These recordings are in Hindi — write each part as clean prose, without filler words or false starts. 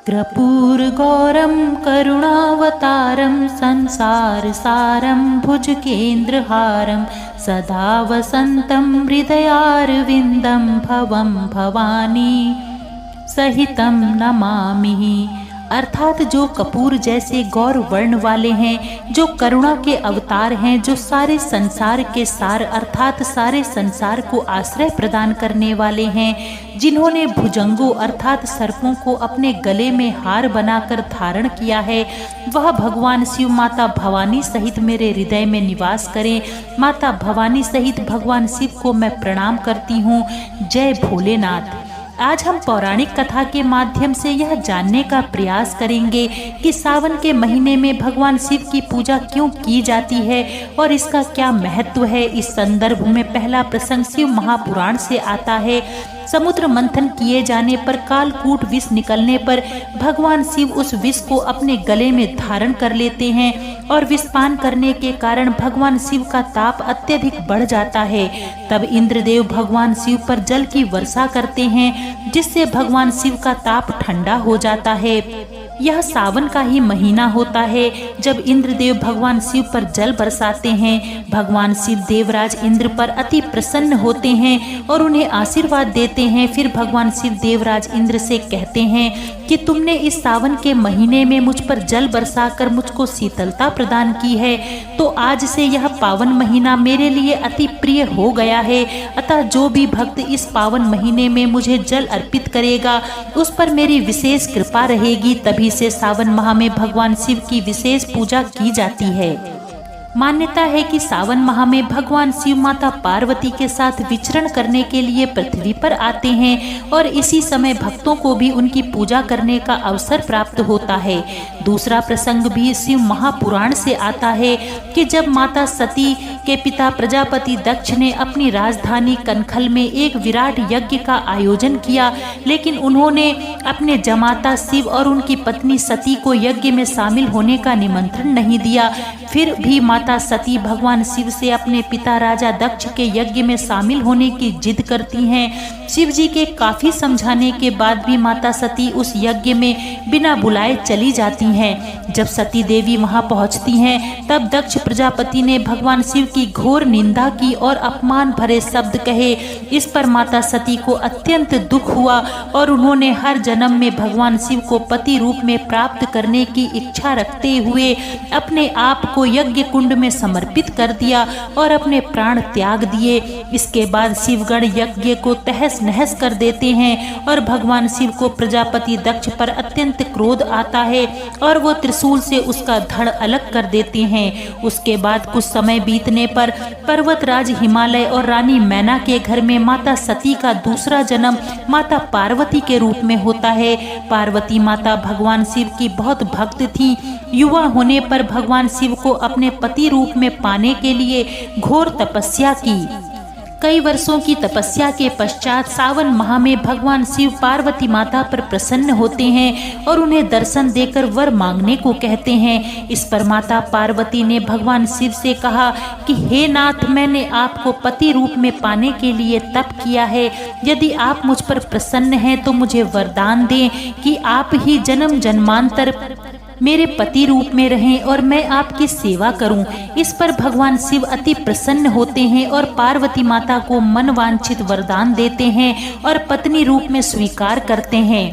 कर्पूरगौरं करुणावतारं संसारसारं भुजगेन्द्रहारं सदा वसन्तं हृदयारविन्दं भवं भवानी सहितं नमामि। अर्थात जो कपूर जैसे गौर वर्ण वाले हैं, जो करुणा के अवतार हैं, जो सारे संसार के सार अर्थात सारे संसार को आश्रय प्रदान करने वाले हैं, जिन्होंने भुजंगों अर्थात सर्पों को अपने गले में हार बनाकर धारण किया है, वह भगवान शिव माता भवानी सहित मेरे हृदय में निवास करें। माता भवानी सहित भगवान शिव को मैं प्रणाम करती हूँ। जय भोलेनाथ। आज हम पौराणिक कथा के माध्यम से यह जानने का प्रयास करेंगे कि सावन के महीने में भगवान शिव की पूजा क्यों की जाती है और इसका क्या महत्व है। इस संदर्भ में पहला प्रसंग शिव महापुराण से आता है। समुद्र मंथन किए जाने पर कालकूट विष निकलने पर भगवान शिव उस विष को अपने गले में धारण कर लेते हैं और विषपान करने के कारण भगवान शिव का ताप अत्यधिक बढ़ जाता है। तब इंद्रदेव भगवान शिव पर जल की वर्षा करते हैं, जिससे भगवान शिव का ताप ठंडा हो जाता है। यह सावन का ही महीना होता है जब इंद्रदेव भगवान शिव पर जल बरसाते हैं। भगवान शिव देवराज इंद्र पर अति प्रसन्न होते हैं और उन्हें आशीर्वाद देते हैं। फिर भगवान शिव देवराज इंद्र से कहते हैं कि तुमने इस सावन के महीने में मुझ पर जल बरसाकर मुझको शीतलता प्रदान की है, तो आज से यह पावन महीना मेरे लिए अति प्रिय हो गया है। अतः जो भी भक्त इस पावन महीने में मुझे जल अर्पित करेगा, उस पर मेरी विशेष कृपा रहेगी। तभी से सावन माह में भगवान शिव की विशेष पूजा की जाती है। मान्यता है कि सावन माह में भगवान शिव माता पार्वती के साथ विचरण करने के लिए पृथ्वी पर आते हैं और इसी समय भक्तों को भी उनकी पूजा करने का अवसर प्राप्त होता है। दूसरा प्रसंग भी शिव महापुराण से आता है कि जब माता सती के पिता प्रजापति दक्ष ने अपनी राजधानी कनखल में एक विराट यज्ञ का आयोजन किया, लेकिन उन्होंने अपने जमाता शिव और उनकी पत्नी सती को यज्ञ में शामिल होने का निमंत्रण नहीं दिया। फिर भी माता सती भगवान शिव से अपने पिता राजा दक्ष के यज्ञ में शामिल होने की जिद करती हैं। शिव जी के काफी समझाने के बाद भी माता सती उस यज्ञ में बिना बुलाए चली जाती हैं। जब सती देवी वहां पहुंचती हैं, तब दक्ष प्रजापति ने भगवान शिव की घोर निंदा की और अपमान भरे शब्द कहे। इस पर माता सती को अत्यंत दुख हुआ और उन्होंने हर जन्म में भगवान शिव को पति रूप में प्राप्त करने की इच्छा रखते हुए अपने आप को यज्ञ कुंड में समर्पित कर दिया और अपने प्राण त्याग दिए। इसके बाद शिवगण यज्ञ को तहस नहस कर देते हैं और भगवान शिव को प्रजापति दक्ष पर अत्यंत क्रोध आता है और वो त्रिशूल से उसका धड़ अलग कर देते हैं। उसके बाद कुछ समय बीतने पर पर्वतराज हिमालय और रानी मैना के घर में माता सती का दूसरा जन्म माता पार्वती के रूप में होता है। पार्वती माता भगवान शिव की बहुत भक्त थी। युवा होने पर भगवान शिव को अपने पति रूप में पाने के लिए घोर तपस्या की। कई वर्षों की तपस्या के पश्चात सावन माह में भगवान शिव पार्वती माता पर प्रसन्न होते हैं और उन्हें दर्शन देकर वर मांगने को कहते हैं। इस पर माता पार्वती ने भगवान शिव से कहा कि हे नाथ, मैंने आपको पति रूप में पाने के लिए तप किया है। यदि आप मुझ पर प्रसन्न हैं तो मुझे वरदान दें कि आप ही जन्म जन्मांतर मेरे पति रूप में रहें और मैं आपकी सेवा करूं। इस पर भगवान शिव अति प्रसन्न होते हैं और पार्वती माता को मनवांछित वरदान देते हैं और पत्नी रूप में स्वीकार करते हैं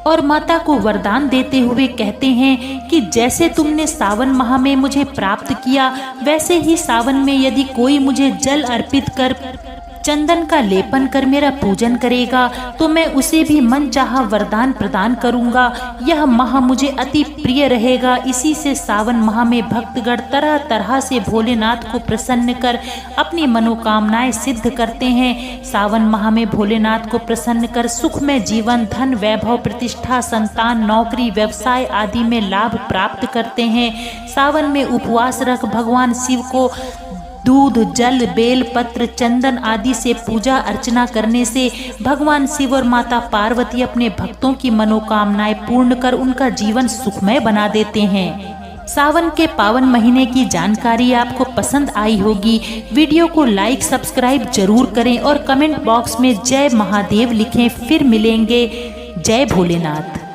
और माता को वरदान देते हुए कहते हैं कि जैसे तुमने सावन माह में मुझे प्राप्त किया, वैसे ही सावन में यदि कोई मुझे जल अर्पित कर चंदन का लेपन कर मेरा पूजन करेगा, तो मैं उसे भी मन चाहा वरदान प्रदान करूंगा। यह माह मुझे अति प्रिय रहेगा। इसी से सावन माह में भक्तगण तरह तरह से भोलेनाथ को प्रसन्न कर अपनी मनोकामनाएं सिद्ध करते हैं। सावन माह में भोलेनाथ को प्रसन्न कर सुखमय जीवन, धन, वैभव, प्रतिष्ठा, संतान, नौकरी, व्यवसाय आदि में लाभ प्राप्त करते हैं। सावन में उपवास रख भगवान शिव को दूध, जल, बेल पत्र, चंदन आदि से पूजा अर्चना करने से भगवान शिव और माता पार्वती अपने भक्तों की मनोकामनाएं पूर्ण कर उनका जीवन सुखमय बना देते हैं। सावन के पावन महीने की जानकारी आपको पसंद आई होगी। वीडियो को लाइक, सब्सक्राइब जरूर करें और कमेंट बॉक्स में जय महादेव लिखें। फिर मिलेंगे। जय भोलेनाथ।